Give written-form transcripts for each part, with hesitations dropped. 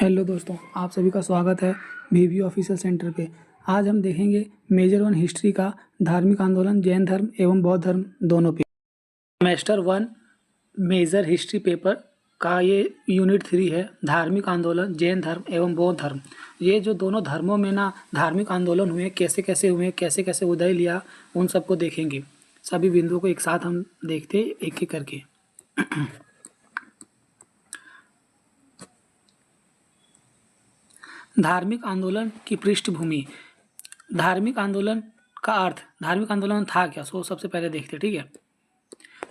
Hello दोस्तों, आप सभी का स्वागत है वीवी ऑफिशियल सेंटर पे। आज हम देखेंगे मेजर वन हिस्ट्री का धार्मिक आंदोलन जैन धर्म एवं बौद्ध धर्म दोनों पे। सेमेस्टर 1 मेजर हिस्ट्री पेपर का ये यूनिट 3 है, धार्मिक आंदोलन जैन धर्म एवं बौद्ध धर्म। ये जो दोनों धर्मों में ना धार्मिक आंदोलन हुए, कैसे कैसे हुए, कैसे कैसे उदय लिया, उन सबको देखेंगे। सभी बिंदुओं को एक साथ हम देखते एक एक करके। धार्मिक आंदोलन की पृष्ठभूमि। धार्मिक आंदोलन का अर्थ, धार्मिक आंदोलन था क्या, सो सबसे पहले देखते हैं। ठीक है,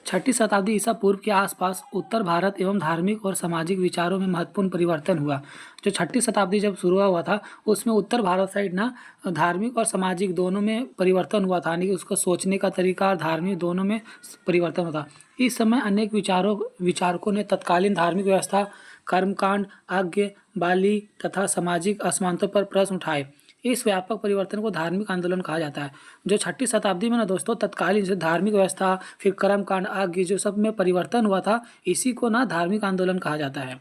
6ठी शताब्दी ईसा पूर्व के आसपास उत्तर भारत एवं धार्मिक और सामाजिक विचारों में महत्वपूर्ण परिवर्तन हुआ। जो 6ठी शताब्दी जब शुरू हुआ था उसमें उत्तर भारत साइड ना धार्मिक और सामाजिक दोनों में परिवर्तन हुआ था, यानी कि उसका सोचने का तरीका और धार्मिक दोनों में परिवर्तन होता। इस समय अनेक विचारकों ने तत्कालीन धार्मिक व्यवस्था, कर्मकांड, आज्ञ बाली तथा सामाजिक असमानता पर प्रश्न उठाए। इस व्यापक परिवर्तन को धार्मिक आंदोलन कहा जाता है। जो 6ठी शताब्दी में ना दोस्तों तत्कालीन जो धार्मिक व्यवस्था, फिर कर्मकांड, आज्ञा, जो सब में परिवर्तन हुआ था, इसी को ना धार्मिक आंदोलन कहा जाता है।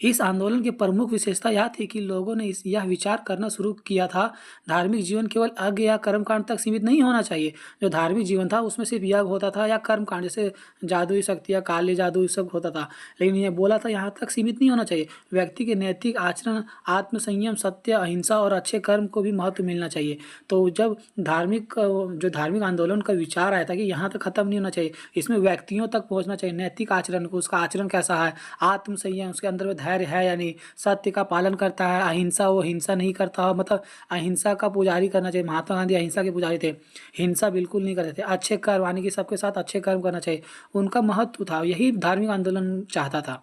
इस आंदोलन की प्रमुख विशेषता यह थी कि लोगों ने यह विचार करना शुरू किया था, धार्मिक जीवन केवल यज्ञ या कर्मकांड तक सीमित नहीं होना चाहिए। जो धार्मिक जीवन था उसमें सिर्फ यज्ञ होता था या कर्मकांड, जैसे जादुई शक्तियाँ, काले जादू, सब होता था, लेकिन यह बोला था यहाँ तक सीमित नहीं होना चाहिए। व्यक्ति के नैतिक आचरण, आत्मसंयम, सत्य, अहिंसा और अच्छे कर्म को भी महत्व मिलना चाहिए। तो जब धार्मिक आंदोलन का विचार आया था कि यहाँ तक खत्म नहीं होना चाहिए, इसमें व्यक्तियों तक पहुँचना चाहिए, नैतिक आचरण को, उसका आचरण कैसा है, आत्मसंयम, उसके अंदर धैर्य है यानी सत्य का पालन करता है, अहिंसा, वो हिंसा नहीं करता हो, मतलब अहिंसा का पुजारी करना चाहिए। महात्मा गांधी अहिंसा के पुजारी थे, हिंसा बिल्कुल नहीं करते थे। अच्छे कर्म यानी कि सबके साथ अच्छे कर्म करना चाहिए, उनका महत्व था, यही धार्मिक आंदोलन चाहता था।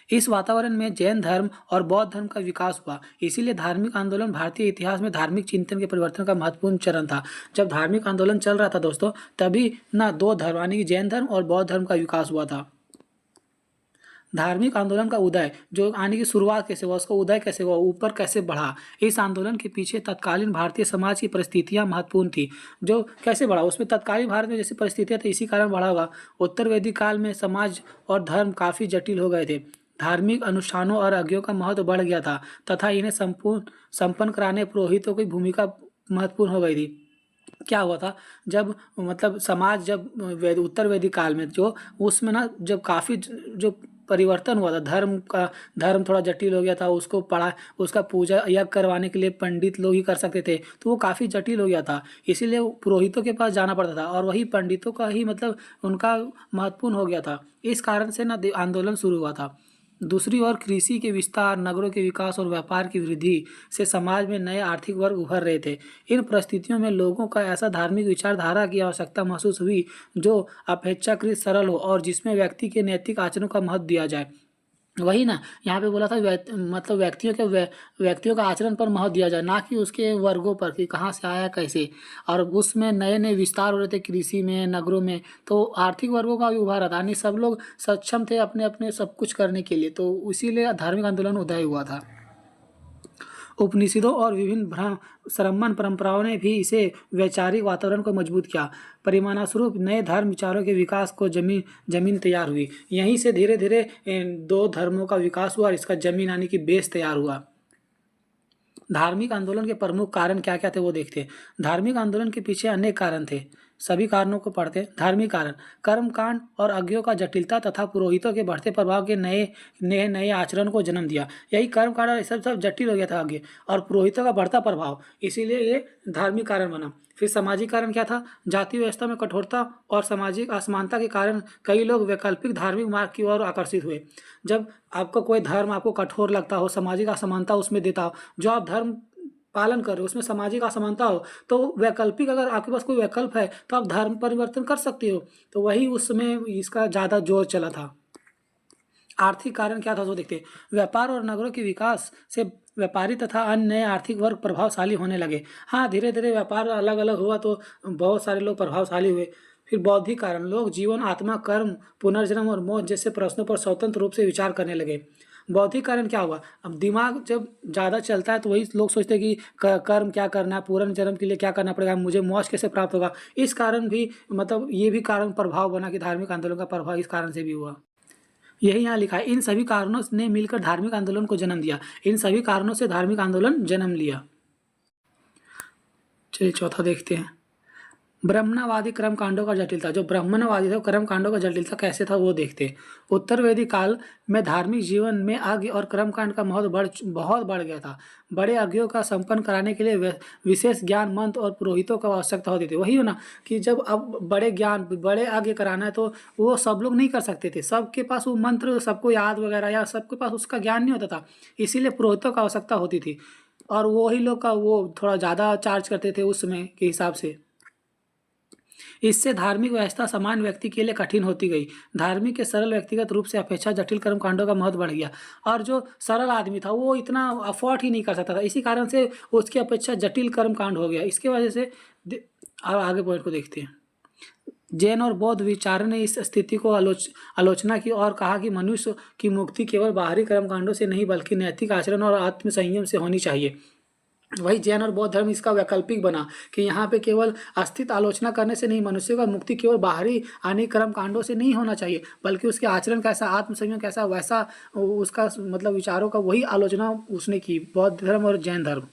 इस वातावरण में जैन धर्म और बौद्ध धर्म का विकास हुआ। इसीलिए धार्मिक आंदोलन भारतीय इतिहास में धार्मिक चिंतन के परिवर्तन का महत्वपूर्ण चरण था। जब धार्मिक आंदोलन चल रहा था दोस्तों, तभी ना दो धर्म यानी कि जैन धर्म और बौद्ध धर्म का विकास हुआ था। धार्मिक आंदोलन का उदय, जो आने की शुरुआत कैसे हुआ, उसका उदय कैसे हुआ, ऊपर कैसे बढ़ा, इस आंदोलन के पीछे तत्कालीन भारतीय समाज की परिस्थितियां महत्वपूर्ण थी। जो कैसे बढ़ा, उसमें तत्कालीन भारत में जैसी परिस्थितियां थी इसी कारण बढ़ा होगा। उत्तर वैदिक काल में समाज और धर्म काफ़ी जटिल हो गए थे। धार्मिक अनुष्ठानों और यज्ञों का महत्व बढ़ गया था तथा इन्हें संपन्न कराने पुरोहितों की भूमिका महत्वपूर्ण हो गई थी। क्या हुआ था, जब मतलब समाज, जब उत्तर वैदिक काल में जो उसमें ना जब काफ़ी जो परिवर्तन हुआ था, धर्म थोड़ा जटिल हो गया था, उसको पढ़ा, उसका पूजा यज्ञ करवाने के लिए पंडित लोग ही कर सकते थे, तो वो काफ़ी जटिल हो गया था। इसीलिए पुरोहितों के पास जाना पड़ता था और वही पंडितों का ही मतलब उनका महत्वपूर्ण हो गया था। इस कारण से ना आंदोलन शुरू हुआ था। दूसरी ओर कृषि के विस्तार, नगरों के विकास और व्यापार की वृद्धि से समाज में नए आर्थिक वर्ग उभर रहे थे। इन परिस्थितियों में लोगों का ऐसा धार्मिक विचारधारा की आवश्यकता महसूस हुई जो अपेक्षाकृत सरल हो और जिसमें व्यक्ति के नैतिक आचरण का महत्व दिया जाए। वही ना यहाँ पे बोला था, मतलब व्यक्तियों का आचरण पर महत्व दिया जाए, ना कि उसके वर्गों पर कि कहाँ से आया कैसे। और उसमें नए नए विस्तार हो रहे थे कृषि में, नगरों में, तो आर्थिक वर्गों का भी उभार था, यानी सब लोग सक्षम थे अपने अपने सब कुछ करने के लिए, तो इसीलिए धार्मिक आंदोलन उदय हुआ था। उपनिषदों और विभिन्न श्रमण परंपराओं ने भी इसे वैचारिक वातावरण को मजबूत किया। परिणामस्वरूप नए धर्म विचारों के विकास को जमीन तैयार हुई। यहीं से धीरे धीरे दो धर्मों का विकास हुआ और इसका जमीन यानी कि बेस तैयार हुआ। धार्मिक आंदोलन के प्रमुख कारण क्या क्या थे वो देखते हैं। धार्मिक आंदोलन के पीछे अनेक कारण थे, सभी कारणों को पढ़ते हैं। धार्मिक कारण, कर्मकांड और यज्ञों का जटिलता तथा पुरोहितों के बढ़ते प्रभाव के नए नए नए आचरण को जन्म दिया। यही कर्मकांड और सब जटिल हो गया था आगे, और पुरोहितों का बढ़ता प्रभाव, इसीलिए ये धार्मिक कारण बना। फिर सामाजिक कारण क्या था, जाति व्यवस्था में कठोरता और सामाजिक असमानता के कारण कई लोग वैकल्पिक धार्मिक मार्ग की ओर आकर्षित हुए। जब आपका कोई धर्म आपको कठोर लगता हो, सामाजिक असमानता उसमें देता हो, जो आप धर्म पालन कर रहे हो उसमें सामाजिक असमानता हो, तो वैकल्पिक, अगर आपके पास कोई वैकल्प है तो आप धर्म परिवर्तन कर सकते हो, तो वही उस समय इसका ज़्यादा जोर चला था। आर्थिक कारण क्या था तो देखते हैं। व्यापार और नगरों के विकास से व्यापारी तथा अन्य नए आर्थिक वर्ग प्रभावशाली होने लगे। हाँ, धीरे धीरे व्यापार अलग अलग हुआ तो बहुत सारे लोग प्रभावशाली हुए। फिर बौद्धिक कारण, लोग जीवन, आत्मा, कर्म, पुनर्जन्म और मौत जैसे प्रश्नों पर स्वतंत्र रूप से विचार करने लगे। बौद्धिक कारण क्या हुआ, अब दिमाग जब ज़्यादा चलता है तो वही लोग सोचते हैं कि कर्म क्या करना है, पुनर्जन्म के लिए क्या करना पड़ेगा, मुझे मोक्ष कैसे प्राप्त होगा। इस कारण भी मतलब ये भी कारण प्रभाव बना कि धार्मिक आंदोलन का प्रभाव इस कारण से भी हुआ। यही यहाँ लिखा है, इन सभी कारणों ने मिलकर धार्मिक आंदोलन को जन्म दिया। इन सभी कारणों से धार्मिक आंदोलन जन्म लिया। चलिए चौथा देखते हैं, ब्रह्मणवादी कर्म कांडों का जटिलता। जो ब्राह्मणवादी था कर्म कांडों का जटिलता कैसे था वो देखते हैं। उत्तर वैदिक काल में धार्मिक जीवन में आज्ञ और कर्म कांड का महत्व बहुत बढ़ गया था। बड़े यज्ञों का संपन्न कराने के लिए विशेष ज्ञान मंत्र और पुरोहितों की आवश्यकता होती थी। वही हो ना कि जब अब बड़े यज्ञ कराना है तो वो सब लोग नहीं कर सकते थे, सबके पास वो मंत्र सबको याद वगैरह या सबके पास उसका ज्ञान नहीं होता था, इसीलिए पुरोहितों की आवश्यकता होती थी। और वही लोग का वो थोड़ा ज़्यादा चार्ज करते थे उस समय के हिसाब से। इससे धार्मिक व्यवस्था सामान्य व्यक्ति के लिए कठिन होती गई। धार्मिक के सरल व्यक्तिगत रूप से अपेक्षा जटिल कर्मकांडों का महत्व बढ़ गया, और जो सरल आदमी था वो इतना अफोर्ड ही नहीं कर सकता था, इसी कारण से उसकी अपेक्षा जटिल कर्मकांड हो गया। इसके वजह से आगे पॉइंट को देखते हैं। जैन और बौद्ध विचार ने इस स्थिति को आलोचना की और कहा कि मनुष्य की मुक्ति केवल बाहरी कर्मकांडों से नहीं बल्कि नैतिक आचरण और आत्मसंयम से होनी चाहिए। वही जैन और बौद्ध धर्म इसका वैकल्पिक बना कि यहाँ पे केवल अस्तित्व आलोचना करने से नहीं, मनुष्य का मुक्ति केवल बाहरी आने कर्म कांडों से नहीं होना चाहिए बल्कि उसके आचरण कैसा, आत्मसंयम कैसा, वैसा उसका मतलब विचारों का वही आलोचना उसने की, बौद्ध धर्म और जैन धर्म।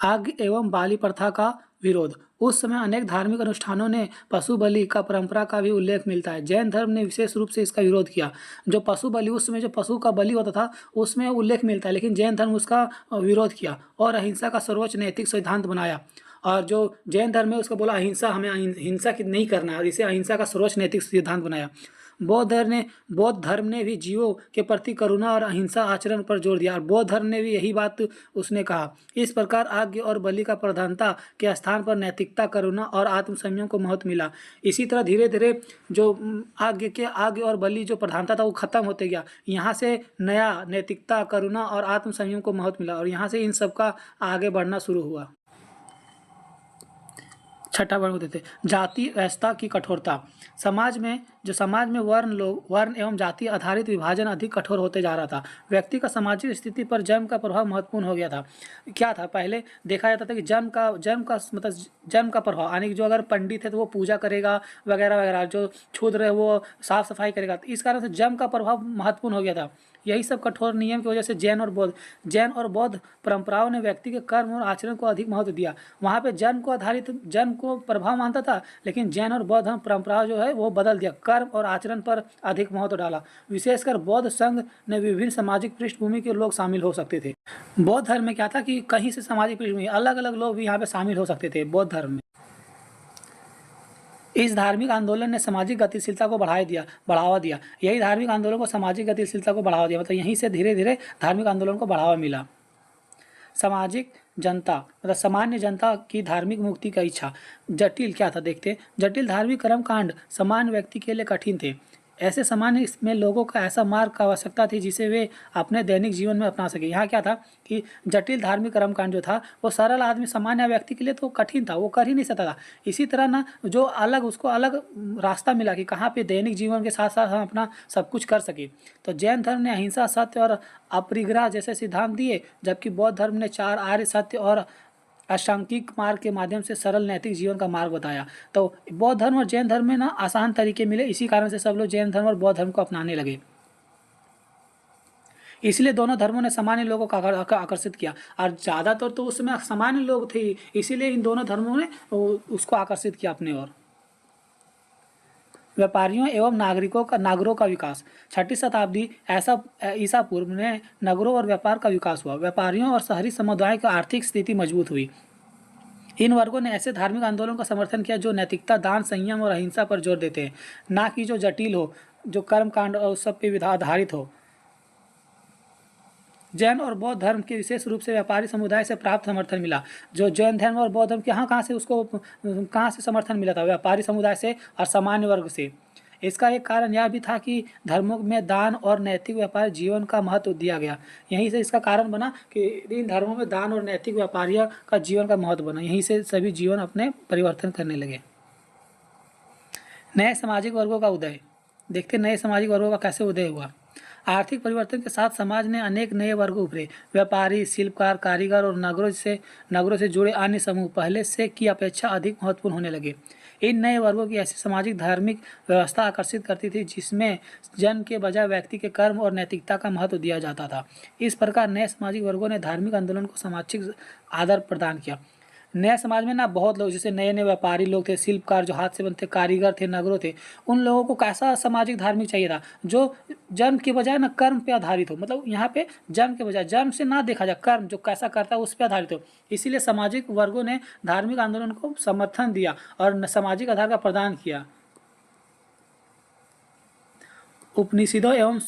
आज्ञ एवं बाली प्रथा का विरोध। उस समय अनेक धार्मिक अनुष्ठानों ने पशु बलि का परंपरा का भी उल्लेख मिलता है। जैन धर्म ने विशेष रूप से इसका विरोध किया। जो पशु बलि, उस समय जो पशु का बलि होता था उसमें उल्लेख मिलता है, लेकिन जैन धर्म उसका विरोध किया और अहिंसा का सर्वोच्च नैतिक सिद्धांत बनाया। और जो जैन धर्म है उसका बोला अहिंसा, हमें हिंसा नहीं करना है, और इसे अहिंसा का सर्वोच्च नैतिक सिद्धांत बनाया। बौद्ध धर्म ने भी जीवों के प्रति करुणा और अहिंसा आचरण पर जोर दिया, और बौद्ध धर्म ने भी यही बात उसने कहा। इस प्रकार आज्ञ और बलि का प्रधानता के स्थान पर नैतिकता, करुणा और आत्मसंयम को महत्व मिला। इसी तरह धीरे धीरे जो आज्ञ और बलि जो प्रधानता था वो खत्म होते गया। यहाँ से नया नैतिकता, करुणा और आत्मसंयम को महत्व मिला, और यहाँ से इन सब का आगे बढ़ना शुरू हुआ। छठा वर्ग देते, जाति व्यवस्था की कठोरता। समाज में वर्ण एवं जाति आधारित विभाजन अधिक कठोर होते जा रहा था। व्यक्ति का सामाजिक स्थिति पर जन्म का प्रभाव महत्वपूर्ण हो गया था। क्या था, पहले देखा जाता था कि जन्म का प्रभाव, यानी कि जो अगर पंडित है तो वो पूजा करेगा वगैरह वगैरह, जो क्षुद्र है वो साफ सफाई करेगा। तो इस कारण से जन्म का प्रभाव महत्वपूर्ण हो गया था। यही सब कठोर नियम की वजह से जैन और बौद्ध परंपराओं ने व्यक्ति के कर्म और आचरण को अधिक महत्व दिया। वहाँ पे जन्म को प्रभाव मानता था, लेकिन जैन और बौद्ध परंपरा जो है वो बदल दिया, कर्म और आचरण पर अधिक महत्व डाला। विशेषकर बौद्ध संघ ने विभिन्न सामाजिक पृष्ठभूमि के लोग शामिल हो सकते थे। बौद्ध धर्म में क्या था कि कहीं से सामाजिक पृष्ठभूमि अलग अलग लोग भी यहाँ पे शामिल हो सकते थे बौद्ध धर्म में। इस धार्मिक आंदोलन ने सामाजिक गतिशीलता को बढ़ावा दिया। यही धार्मिक आंदोलन को सामाजिक गतिशीलता को बढ़ावा दिया, मतलब यहीं से धीरे धीरे धार्मिक आंदोलन को बढ़ावा मिला। सामाजिक जनता मतलब सामान्य जनता की धार्मिक मुक्ति का इच्छा। जटिल क्या था देखते, जटिल धार्मिक कर्मकांड सामान्य व्यक्ति के लिए कठिन थे। ऐसे सामान्य इसमें लोगों का ऐसा मार्ग का आवश्यकता थी जिसे वे अपने दैनिक जीवन में अपना सके। यहाँ क्या था कि जटिल धार्मिक कर्मकांड जो था वो सरल आदमी सामान्य व्यक्ति के लिए तो कठिन था, वो कर ही नहीं सकता था। इसी तरह ना जो उसको अलग रास्ता मिला कि कहाँ पे दैनिक जीवन के साथ साथ हम अपना सब कुछ कर सके। तो जैन धर्म ने अहिंसा, सत्य और अपरिग्रह जैसे सिद्धांत दिए, जबकि बौद्ध धर्म ने 4 आर्य सत्य और अष्टांगिक मार्ग के माध्यम से सरल नैतिक जीवन का मार्ग बताया। तो बौद्ध धर्म और जैन धर्म में ना आसान तरीके मिले, इसी कारण से सब लोग जैन धर्म और बौद्ध धर्म को अपनाने लगे। इसलिए दोनों धर्मों ने सामान्य लोगों को आकर्षित किया, और ज़्यादातर तो उसमें सामान्य लोग थे, इसीलिए इन दोनों धर्मों ने उसको आकर्षित किया अपने ओर। व्यापारियों एवं नागरों का विकास। 6ठी शताब्दी ईसा पूर्व में नगरों और व्यापार का विकास हुआ। व्यापारियों और शहरी समुदाय की आर्थिक स्थिति मजबूत हुई। इन वर्गों ने ऐसे धार्मिक आंदोलन का समर्थन किया जो नैतिकता, दान, संयम और अहिंसा पर जोर देते हैं, ना कि जो जटिल हो, जो कर्मकांड और सब पे आधारित हो। जैन और बौद्ध धर्म के विशेष रूप से व्यापारी समुदाय से प्राप्त समर्थन मिला। जो जैन धर्म और बौद्ध धर्म कहाँ से समर्थन मिला था, व्यापारी समुदाय से और सामान्य वर्ग से। इसका एक कारण यह भी था कि धर्मों में दान और नैतिक व्यापार जीवन का महत्व दिया गया। यहीं से इसका कारण बना कि इन धर्मों में दान और नैतिक व्यापारियों का जीवन का महत्व बना, यहीं से सभी जीवन अपने परिवर्तन करने लगे। नए सामाजिक वर्गों का उदय। देखते नए सामाजिक वर्गों का कैसे उदय हुआ। आर्थिक परिवर्तन के साथ समाज ने अनेक नए वर्ग उभरे। व्यापारी, शिल्पकार, कारीगर और नगरों से जुड़े अन्य समूह पहले से की अपेक्षा अधिक महत्वपूर्ण होने लगे। इन नए वर्गों की ऐसी सामाजिक धार्मिक व्यवस्था आकर्षित करती थी जिसमें जन्म के बजाय व्यक्ति के कर्म और नैतिकता का महत्व दिया जाता था। इस प्रकार नए सामाजिक वर्गों ने धार्मिक आंदोलन को सामाजिक आदर प्रदान किया। नए समाज में ना बहुत लोग, जैसे नए नए व्यापारी लोग थे, शिल्पकार जो हाथ से बनते, कारीगर थे, नगरों थे, उन लोगों को कैसा सामाजिक धार्मिक चाहिए था जो जन्म के बजाय ना कर्म पे आधारित हो। मतलब यहाँ पे जन्म के बजाय, जन्म से ना देखा जाए, कर्म जो कैसा करता है उस पर आधारित हो। इसीलिए सामाजिक वर्गों ने धार्मिक आंदोलन को समर्थन दिया और सामाजिक आधार का प्रदान किया। उपनिषदों एवं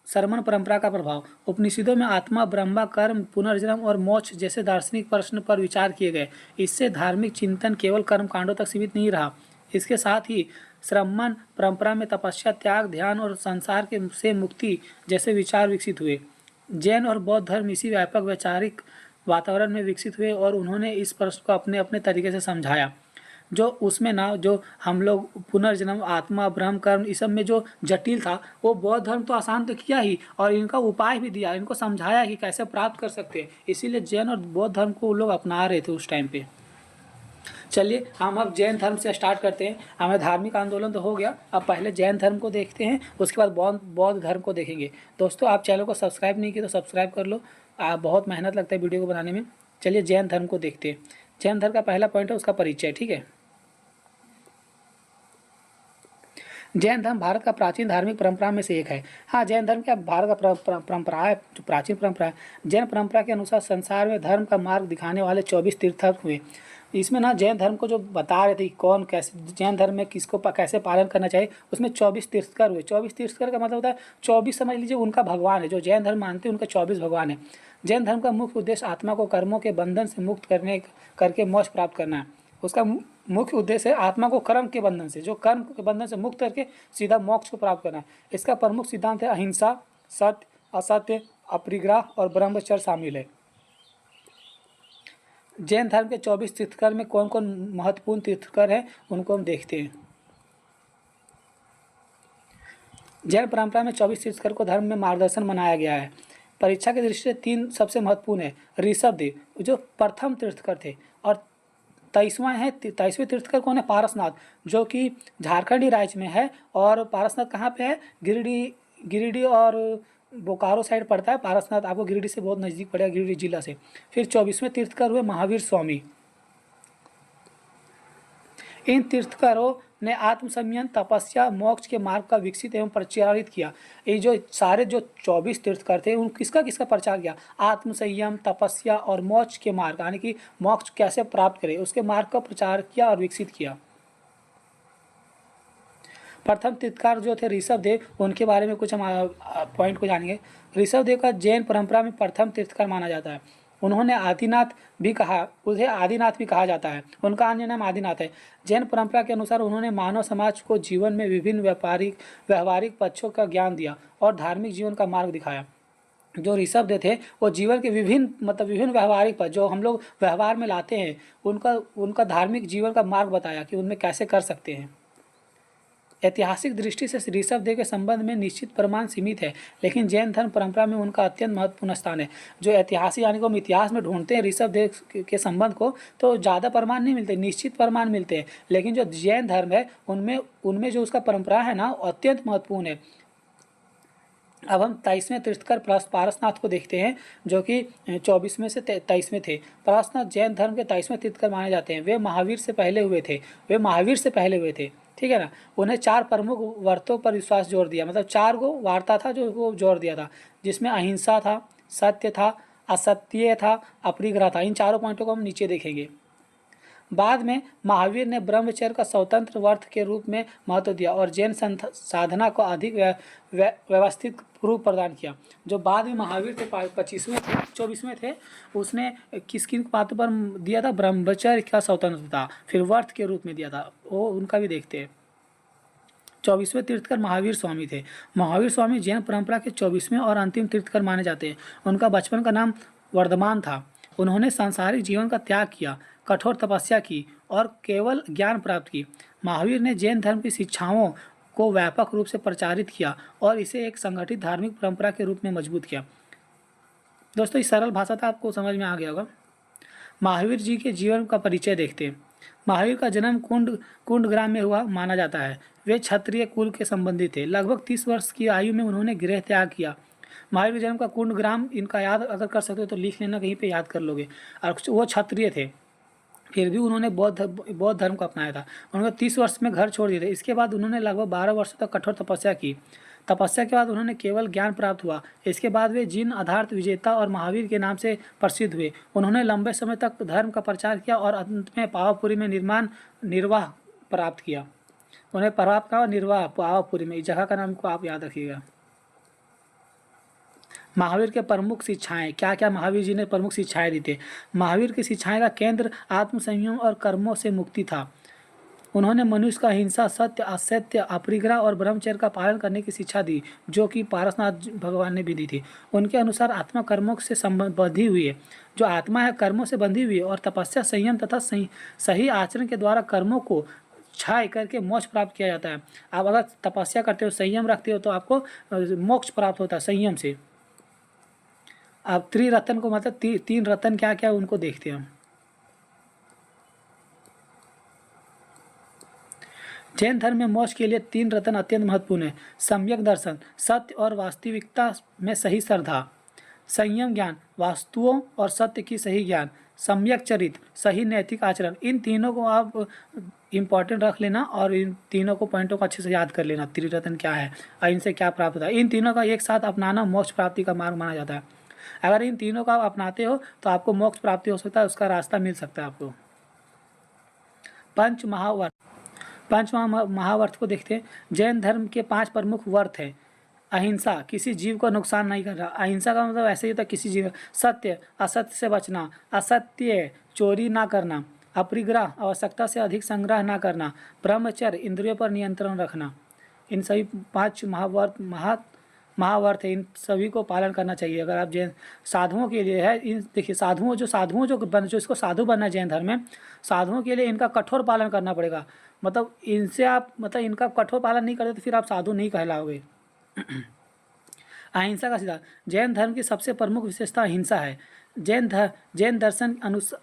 श्रमण परंपरा का प्रभाव। उपनिषदों में आत्मा, ब्रह्मा, कर्म, पुनर्जन्म और मोक्ष जैसे दार्शनिक प्रश्न पर विचार किए गए। इससे धार्मिक चिंतन केवल कर्म कांडों तक सीमित नहीं रहा। इसके साथ ही श्रमण परंपरा में तपस्या, त्याग, ध्यान और संसार के से मुक्ति जैसे विचार विकसित हुए। जैन और बौद्ध धर्म इसी व्यापक वैचारिक वातावरण में विकसित हुए और उन्होंने इस प्रश्न को अपने अपने तरीके से समझाया। जो उसमें ना जो हम लोग पुनर्जन्म, आत्मा, ब्रह्म, कर्म, इस सब में जो जटिल था वो बौद्ध धर्म तो आसान तो किया ही और इनका उपाय भी दिया, इनको समझाया कि कैसे प्राप्त कर सकते हैं। इसीलिए जैन और बौद्ध धर्म को वो लोग अपना रहे थे उस टाइम पे। चलिए हम अब जैन धर्म से स्टार्ट करते हैं। हमें धार्मिक आंदोलन तो हो गया, अब पहले जैन धर्म को देखते हैं, उसके बाद बौद्ध धर्म को देखेंगे। दोस्तों आप चैनल को सब्सक्राइब नहीं किए तो सब्सक्राइब कर लो, बहुत मेहनत लगता है वीडियो को बनाने में। चलिए जैन धर्म को देखते हैं। जैन धर्म का पहला पॉइंट है उसका परिचय। ठीक है, जैन धर्म भारत का प्राचीन धार्मिक परंपरा में से एक है। हाँ, जैन धर्म क्या भारत का परंपरा है, जो प्राचीन परंपरा है। जैन परंपरा के अनुसार संसार में धर्म का मार्ग दिखाने वाले 24 तीर्थंकर हुए। इसमें ना जैन धर्म को जो बता रहे थे कौन कैसे जैन धर्म में किसको कैसे पालन करना चाहिए, उसमें 24 तीर्थंकर हुए। 24 तीर्थंकर का मतलब होता है 24, समझ लीजिए उनका भगवान है। जो जैन धर्म मानते हैं उनका 24 भगवान है। जैन धर्म का मुख्य उद्देश्य आत्मा को कर्मों के बंधन से मुक्त करके मोक्ष प्राप्त करना है। उसका मुख्य उद्देश्य है आत्मा को कर्म के बंधन से, जो कर्म के बंधन से मुक्त करके सीधा मोक्ष को प्राप्त करना है। इसका प्रमुख सिद्धांत है अहिंसा, सत्य, असत्य, अपरिग्रह और ब्रह्मचर्य शामिल है। जैन धर्म के 24 तीर्थंकर में कौन कौन महत्वपूर्ण तीर्थंकर हैं उनको हम देखते हैं। जैन परंपरा में 24 तीर्थंकर को धर्म में मार्गदर्शन बनाया गया है। परीक्षा की दृष्टि से 3 सबसे महत्वपूर्ण है। ऋषभदेव जो प्रथम तीर्थंकर थे, और 23वें तीर्थंकर कौन है? पारसनाथ, जो कि झारखंड राज्य में है। और पारसनाथ कहाँ पे है? गिरिडीह और बोकारो साइड पड़ता है पारसनाथ, आपको गिरिडीह से बहुत नज़दीक पड़ेगा, गिरिडीह जिला से। फिर 24वें तीर्थंकर हुए महावीर स्वामी। इन तीर्थंकरों ने आत्मसंयम, तपस्या, मोक्ष के मार्ग का विकसित एवं प्रचारित किया। ये जो सारे जो 24 तीर्थंकर थे उन किसका प्रचार किया? आत्मसंयम, तपस्या और मोक्ष के मार्ग, यानी कि मोक्ष कैसे प्राप्त करें उसके मार्ग का प्रचार किया और विकसित किया। प्रथम तीर्थंकर जो थे ऋषभदेव, उनके बारे में कुछ हम पॉइंट को जानेंगे। ऋषभदेव का जैन परंपरा में प्रथम तीर्थंकर माना जाता है। उन्होंने उसे आदिनाथ भी कहा जाता है। उनका अन्य नाम आदिनाथ है। जैन परंपरा के अनुसार उन्होंने मानव समाज को जीवन में विभिन्न व्यवहारिक पक्षों का ज्ञान दिया और धार्मिक जीवन का मार्ग दिखाया। जो ऋषभदेव थे वो जीवन के विभिन्न व्यवहारिक पक्ष जो हम लोग व्यवहार में लाते हैं उनका धार्मिक जीवन का मार्ग बताया कि उनमें कैसे कर सकते हैं। ऐतिहासिक दृष्टि से ऋषभदेव के संबंध में निश्चित प्रमाण सीमित है, लेकिन जैन धर्म परंपरा में उनका अत्यंत महत्वपूर्ण स्थान है। जो ऐतिहासिक यानी कि हम इतिहास में ढूंढते हैं ऋषभदेव के संबंध को तो ज़्यादा प्रमाण नहीं मिलते, निश्चित प्रमाण मिलते हैं। लेकिन जो जैन धर्म है उनमें जो उसका परंपरा है ना अत्यंत महत्वपूर्ण है। अब हम 23वें तीर्थंकर पारसनाथ को देखते हैं, जो कि 24 में से 23वें थे। पारसनाथ जैन धर्म के 23वें तीर्थंकर माने जाते हैं। वे महावीर से पहले हुए थे। ठीक है ना। उन्हें 4 प्रमुख व्रतों पर विश्वास जोर दिया, मतलब 4 को वार्ता था जो वो जोर दिया था, जिसमें अहिंसा था, सत्य था, असत्य था, अपरिग्रह था। इन चारों पॉइंटों को हम नीचे देखेंगे। बाद में महावीर ने ब्रह्मचर्य का स्वतंत्र व्रत के रूप में महत्व दिया और जैन साधना को अधिक व्यवस्थित रूप प्रदान किया। जो बाद में महावीर थे 24वें थे, उसने किन बातों पर दिया था? ब्रह्मचर्य का स्वतंत्रता, फिर व्रत के रूप में दिया था, वो उनका भी देखते हैं। 24वें तीर्थंकर महावीर स्वामी थे। महावीर स्वामी जैन परंपरा के 24वें और अंतिम तीर्थंकर माने जाते हैं। उनका बचपन का नाम वर्धमान था। उन्होंने सांसारिक जीवन का त्याग किया, कठोर तपस्या की और केवल ज्ञान प्राप्त की। महावीर ने जैन धर्म की शिक्षाओं को व्यापक रूप से प्रचारित किया और इसे एक संगठित धार्मिक परंपरा के रूप में मजबूत किया। दोस्तों इस सरल भाषा था, आपको समझ में आ गया होगा। महावीर जी के जीवन का परिचय देखते हैं। महावीर का जन्म कुंड ग्राम में हुआ माना जाता है। वे क्षत्रिय कुल के संबंधी थे। लगभग 30 वर्ष की आयु में उन्होंने गृह त्याग किया। महावीर के जन्म का कुंड ग्राम इनका याद अगर कर सकते हो तो लिख लेना, कहीं पे याद कर लोगे। और वो क्षत्रिय थे, फिर भी उन्होंने बौद्ध धर्म को अपनाया था। उन्होंने 30 वर्ष में घर छोड़ दिए थे। इसके बाद उन्होंने लगभग 12 वर्षों तक कठोर तपस्या की। तपस्या के बाद उन्होंने केवल ज्ञान प्राप्त हुआ। इसके बाद वे जिन अधार्त विजेता और महावीर के नाम से प्रसिद्ध हुए। उन्होंने लंबे समय तक धर्म का प्रचार किया और अंत में पावापुरी में निर्वाह प्राप्त किया। उन्हें प्राप्त का निर्वाह पावापुरी में, इस जगह का नाम को आप याद रखिएगा। महावीर के प्रमुख शिक्षाएं क्या क्या, महावीर जी ने प्रमुख शिक्षाएं दी थी। महावीर की शिक्षाएं का केंद्र आत्मसंयम और कर्मों से मुक्ति था। उन्होंने मनुष्य का हिंसा, सत्य, असत्य, अपरिग्रह और ब्रह्मचर्य का पालन करने की शिक्षा दी, जो कि पारसनाथ भगवान ने भी दी थी। उनके अनुसार आत्मा कर्मों से बंधी हुई है। जो आत्मा है कर्मों से बंधी हुई है और तपस्या, संयम तथा सही आचरण के द्वारा कर्मों को क्षय करके मोक्ष प्राप्त किया जाता है। आप अगर तपस्या करते हो, संयम रखते हो, तो आपको मोक्ष प्राप्त होता है संयम से। अब त्रिरत्न को मतलब तीन रत्न क्या क्या उनको देखते हैं हम। जैन धर्म में मोक्ष के लिए 3 रत्न अत्यंत महत्वपूर्ण है। सम्यक दर्शन, सत्य और वास्तविकता में सही श्रद्धा। संयम ज्ञान, वास्तुओं और सत्य की सही ज्ञान। सम्यक चरित्र, सही नैतिक आचरण। इन तीनों को आप इम्पोर्टेंट रख लेना और इन तीनों को पॉइंटों को अच्छे से याद कर लेना। त्रिरत्न क्या है और इनसे क्या प्राप्त होता है। इन तीनों का एक साथ अपनाना मोक्ष प्राप्ति का मार्ग माना जाता है। अगर इन तीनों का आप अपनाते हो तो आपको मोक्ष प्राप्ति हो सकता है, उसका रास्ता मिल सकता है आपको। पंच महावर्त को देखते हैं। जैन धर्म के 5 प्रमुख वर्त हैं। अहिंसा, किसी जीव को नुकसान नहीं करना। अहिंसा का मतलब ऐसे ही होता है किसी जीव। सत्य, असत्य से बचना। असत्य, चोरी ना करना। अपरिग्रह, आवश्यकता से अधिक संग्रह ना करना। ब्रह्मचर्य, इंद्रियों पर नियंत्रण रखना। इन सभी 5 महावर्त है, इन सभी को पालन करना चाहिए। अगर आप जैन साधुओं के लिए है, इन देखिए साधुओं जो इसको साधु बनना है जैन धर्म में, साधुओं के लिए इनका कठोर पालन करना पड़ेगा। मतलब इनसे आप इनका कठोर पालन नहीं करते तो फिर आप साधु नहीं कहलाओगे। अहिंसा का सिद्धांत, जैन धर्म की सबसे प्रमुख विशेषता अहिंसा है। जैन दर्शन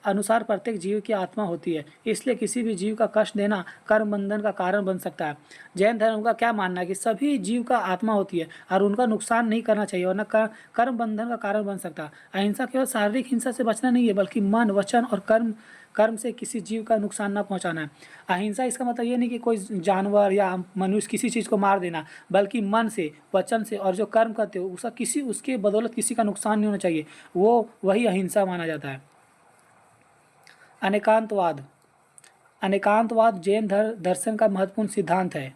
अनुसार प्रत्येक जीव की आत्मा होती है, इसलिए किसी भी जीव का कष्ट देना कर्म बंधन का कारण बन सकता है। जैन धर्म का क्या मानना है कि सभी जीव का आत्मा होती है और उनका नुकसान नहीं करना चाहिए और न कर्म बंधन का कारण बन सकता है। अहिंसा केवल शारीरिक हिंसा से बचना नहीं है, बल्कि मन, वचन और कर्म से किसी जीव का नुकसान ना पहुंचाना है। अहिंसा इसका मतलब ये नहीं कि कोई जानवर या मनुष्य किसी चीज़ को मार देना, बल्कि मन से, वचन से और जो कर्म करते हो उसके बदौलत किसी का नुकसान नहीं होना चाहिए, वही अहिंसा माना जाता है। अनेकांतवाद जैन दर्शन का महत्वपूर्ण सिद्धांत है।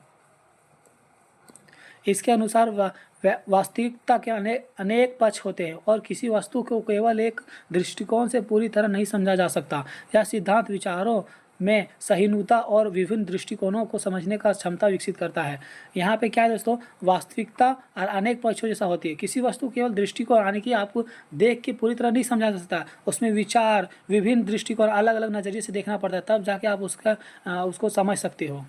इसके अनुसार वास्तविकता के अनेक पक्ष होते हैं और किसी वस्तु को केवल एक दृष्टिकोण से पूरी तरह नहीं समझा जा सकता। यह सिद्धांत विचारों में सहिष्णुता और विभिन्न दृष्टिकोणों को समझने का क्षमता विकसित करता है। यहाँ पे क्या है दोस्तों, वास्तविकता और अनेक पक्षों जैसा होती है। किसी वस्तु केवल दृष्टिकोण यानी कि आपको देख के पूरी तरह नहीं समझा जा सकता, उसमें विचार, विभिन्न दृष्टिकोण, अलग अलग नज़रिए से देखना पड़ता है, तब जाके आप उसको समझ सकते हो।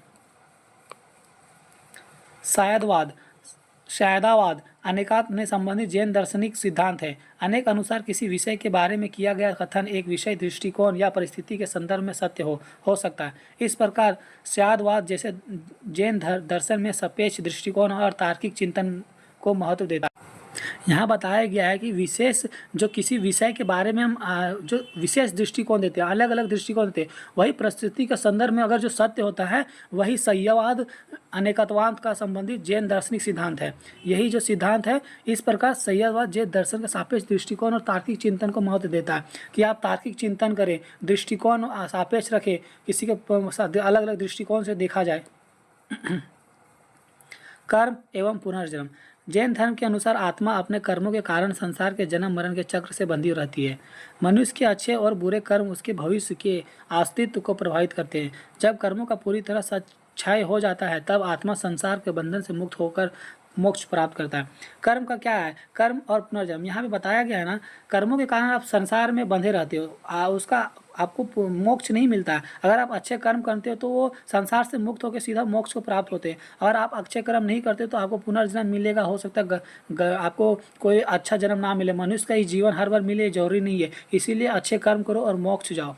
शायदावाद अनेकात्म से संबंधित जैन दार्शनिक सिद्धांत है। अनेक अनुसार किसी विषय के बारे में किया गया कथन एक विषय, दृष्टिकोण या परिस्थिति के संदर्भ में सत्य हो सकता है। इस प्रकार शायदवाद जैसे जैन दर्शन में सापेक्ष दृष्टिकोण और तार्किक चिंतन को महत्व देता है। यहाँ बताया गया है कि जो किसी विषय के बारे में हम जो विशेष दृष्टिकोण देते हैं, अलग अलग दृष्टिकोण देते हैं, वही परिस्थिति के संदर्भ में अगर जो सत्य होता है वही सय्यवाद अनेकत्वाद का संबंधित जैन दार्शनिक सिद्धांत है। यही जो सिद्धांत है, इस प्रकार सय्यवाद जैन दर्शन का सापेक्ष दृष्टिकोण और तार्किक चिंतन को महत्व देता है कि आप तार्किक चिंतन करें, दृष्टिकोण सापेक्ष रखें, किसी के अलग अलग दृष्टिकोण से देखा जाए। कर्म एवं पुनर्जन्म, जैन धर्म के अनुसार आत्मा अपने कर्मों के कारण संसार के जन्म मरण के चक्र से बंधी रहती है। मनुष्य के अच्छे और बुरे कर्म उसके भविष्य के अस्तित्व को प्रभावित करते हैं। जब कर्मों का पूरी तरह क्षय हो जाता है तब आत्मा संसार के बंधन से मुक्त होकर मोक्ष प्राप्त करता है। कर्म का क्या है, कर्म और पुनर्जन्म यहाँ पे बताया गया है ना, कर्मों के कारण आप संसार में बंधे रहते हो, उसका आपको मोक्ष नहीं मिलता है। अगर आप अच्छे कर्म करते हो तो वो संसार से मुक्त होकर सीधा मोक्ष को प्राप्त होते हैं। अगर आप अच्छे कर्म नहीं करते तो आपको पुनर्जन्म मिलेगा, हो सकता है आपको कोई अच्छा जन्म ना मिले। मनुष्य का ही जीवन हर बार मिले जरूरी नहीं है, इसीलिए अच्छे कर्म करो और मोक्ष जाओ।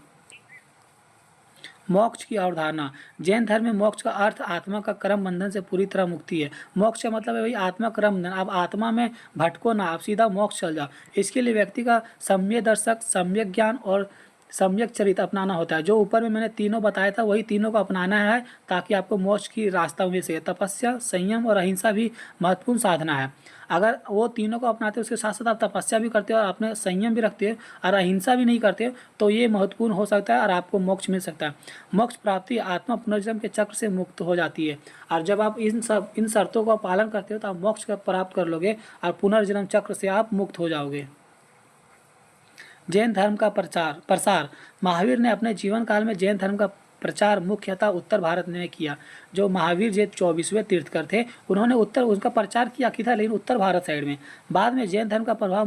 मोक्ष की अवधारणा। जैन धर्म में मोक्ष का अर्थ आत्मा का कर्म बंधन से पूरी तरह मुक्ति है। मोक्ष का मतलब है भाई आत्मा कर्म बंधन। आप आत्मा में भटको ना, आप सीधा मोक्ष चल जाओ। इसके लिए व्यक्ति का सम्यक दर्शक, सम्यक ज्ञान और सम्यक चरित्र अपनाना होता है। जो ऊपर में मैंने तीनों बताया था वही तीनों को अपनाना है ताकि आपको मोक्ष की रास्ता मिल सके। तपस्या, संयम और अहिंसा भी महत्वपूर्ण साधना है। अगर वो तीनों को अपनाते हो, उसके साथ साथ आप तपस्या भी करते हो और अपने संयम भी रखते हो और अहिंसा भी नहीं करते हो, तो ये महत्वपूर्ण हो सकता है और आपको मोक्ष मिल सकता है। मोक्ष प्राप्ति आत्मा पुनर्जन्म के चक्र से मुक्त हो जाती है और जब आप इन शर्तों का पालन करते हो तो आप मोक्ष का प्राप्त कर लोगे और पुनर्जन्म चक्र से आप मुक्त हो जाओगे। जैन धर्म का प्रसार। महावीर ने अपने जीवन काल में जैन धर्म का प्रचार मुख्यतः उत्तर भारत में किया। जो महावीर जी 24वें तीर्थकर थे, उन्होंने उनका प्रचार किया किधर, लेकिन उत्तर भारत साइड में। बाद में जैन धर्म का प्रभाव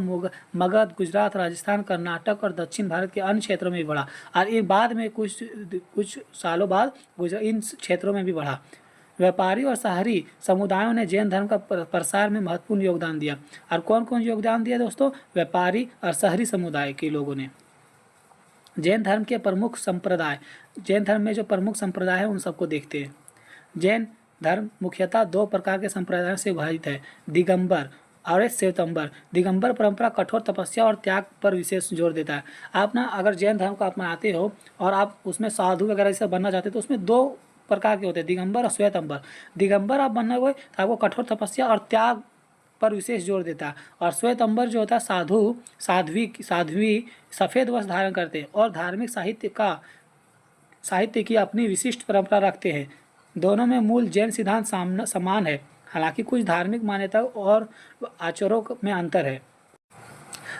मगध, गुजरात, राजस्थान, कर्नाटक और दक्षिण भारत के अन्य क्षेत्रों में भी बढ़ा और ये बाद में कुछ सालों बाद इन क्षेत्रों में भी बढ़ा। व्यापारी और शहरी समुदायों ने जैन धर्म का प्रसार में महत्वपूर्ण योगदान दिया। और कौन कौन योगदान दिया दोस्तों? व्यापारी और शहरी समुदाय के लोगों ने। जैन धर्म के प्रमुख संप्रदाय। जैन धर्म में जो प्रमुख संप्रदाय है उन सबको देखते हैं। जैन धर्म मुख्यतः दो प्रकार के संप्रदायों से विभाजित है, दिगंबर और एक श्वेतंबर। दिगंबर परंपरा कठोर तपस्या और त्याग पर विशेष जोर देता है। आप ना अगर जैन धर्म को अपनाते हो और आप उसमें साधु वगैरह जैसे बनना चाहते हो तो उसमें दो प्रकार के होते हैं, दिगंबर और श्वेतंबर। दिगंबर आप बनना हुए तो आपको कठोर तपस्या और त्याग पर विशेष जोर देता है और श्वेतंबर जो होता है साध्वी सफ़ेद वस्त्र धारण करते हैं और धार्मिक साहित्य की अपनी विशिष्ट परंपरा रखते हैं। दोनों में मूल जैन सिद्धांत समान है, हालांकि कुछ धार्मिक मान्यताओं और आचरणों में अंतर है।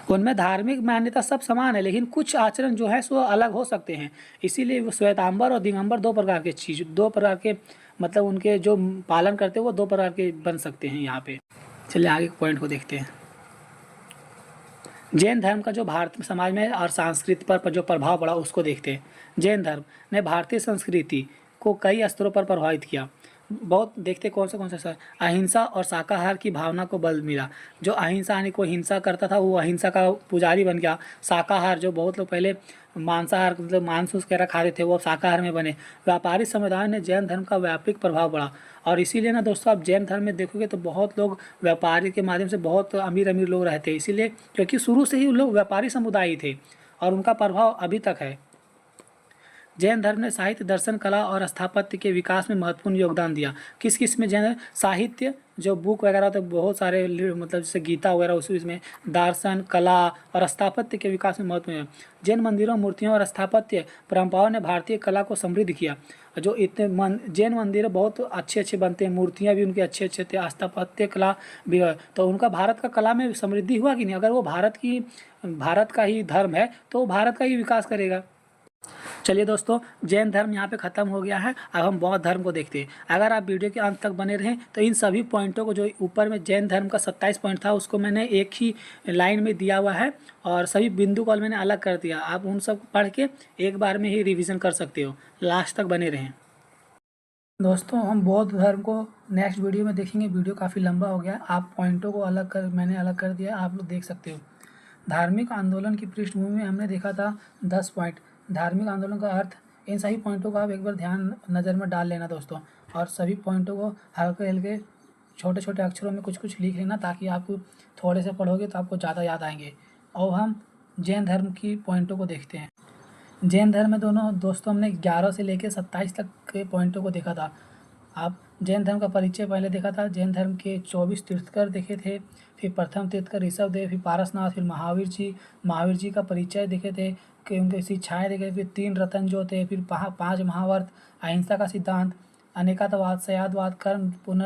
उनमें धार्मिक मान्यता सब समान है लेकिन कुछ आचरण जो है सो अलग हो सकते हैं। इसीलिए वो श्वेतांबर और दिगंबर दो प्रकार के मतलब उनके जो पालन करते हैं वो दो प्रकार के बन सकते हैं यहाँ पे। चलिए आगे के पॉइंट को देखते हैं। जैन धर्म का जो भारतीय समाज में और संस्कृति पर जो प्रभाव पड़ा उसको देखते हैं। जैन धर्म ने भारतीय संस्कृति को कई स्तरों पर प्रभावित किया। बहुत देखते कौन से सर। अहिंसा और शाकाहार की भावना को बल मिला। जो अहिंसा यानी कोई हिंसा करता था वो अहिंसा का पुजारी बन गया। शाकाहार, जो बहुत लोग पहले मांसाहार मतलब मांस वगैरह खाते थे वो शाकाहार में बने। व्यापारी समुदाय ने जैन धर्म का व्यापक प्रभाव पड़ा और इसीलिए ना दोस्तों आप जैन धर्म में देखोगे तो बहुत लोग व्यापारी के माध्यम से बहुत अमीर लोग रहते हैं, इसीलिए क्योंकि शुरू से ही लोग व्यापारी समुदाय ही थे और उनका प्रभाव अभी तक है। जैन धर्म ने साहित्य, दर्शन, कला और स्थापत्य के विकास में महत्वपूर्ण योगदान दिया। किस में जैन साहित्य, जो बुक वगैरह तो बहुत सारे मतलब जैसे गीता वगैरह उसमें दर्शन, कला और स्थापत्य के विकास में महत्वपूर्ण है। जैन मंदिरों, मूर्तियों और स्थापत्य परंपराओं ने भारतीय कला को समृद्ध किया। जो इतने जैन मंदिर बहुत अच्छे बनते हैं, मूर्तियाँ भी उनकी अच्छे थे, स्थापत्य कला भी है, तो उनका भारत का कला में समृद्धि हुआ कि नहीं? अगर वो भारत का ही धर्म है तो वो भारत का ही विकास करेगा। चलिए दोस्तों, जैन धर्म यहाँ पे ख़त्म हो गया है। अब हम बौद्ध धर्म को देखते हैं। अगर आप वीडियो के अंत तक बने रहें तो इन सभी पॉइंटों को, जो ऊपर में जैन धर्म का 27 पॉइंट था उसको मैंने एक ही लाइन में दिया हुआ है और सभी बिंदु को मैंने अलग कर दिया। आप उन सब पढ़ के एक बार में ही रिविज़न कर सकते हो। लास्ट तक बने रहें। दोस्तों हम बौद्ध धर्म को नेक्स्ट वीडियो में देखेंगे। वीडियो काफ़ी लंबा हो गया, आप पॉइंटों को मैंने अलग कर दिया, आप लोग देख सकते हो। धार्मिक आंदोलन की पृष्ठभूमि में हमने देखा था 10 पॉइंट। धार्मिक आंदोलन का अर्थ, इन सभी पॉइंटों को आप एक बार ध्यान नज़र में डाल लेना दोस्तों, और सभी पॉइंटों को हल्के हल्के छोटे अक्षरों में कुछ लिख लेना ताकि आप थोड़े से पढ़ोगे तो आपको ज़्यादा याद आएंगे। और हम जैन धर्म की पॉइंटों को देखते हैं। जैन धर्म में दोस्तों हमने 11 से लेकर 27 तक के पॉइंटों को देखा था। आप जैन धर्म का परिचय पहले देखा था। जैन धर्म के 24 तीर्थकर देखे थे, फिर प्रथम तीर्थकर ऋषभदेव, फिर पारसनाथ, फिर महावीर जी का परिचय देखे थे कि उनकी शिक्षाएँ देखे, फिर 3 रत्न जो थे, फिर 5 महावर्त, अहिंसा का सिद्धांत, अनेकातवाद, सयादवाद, कर्म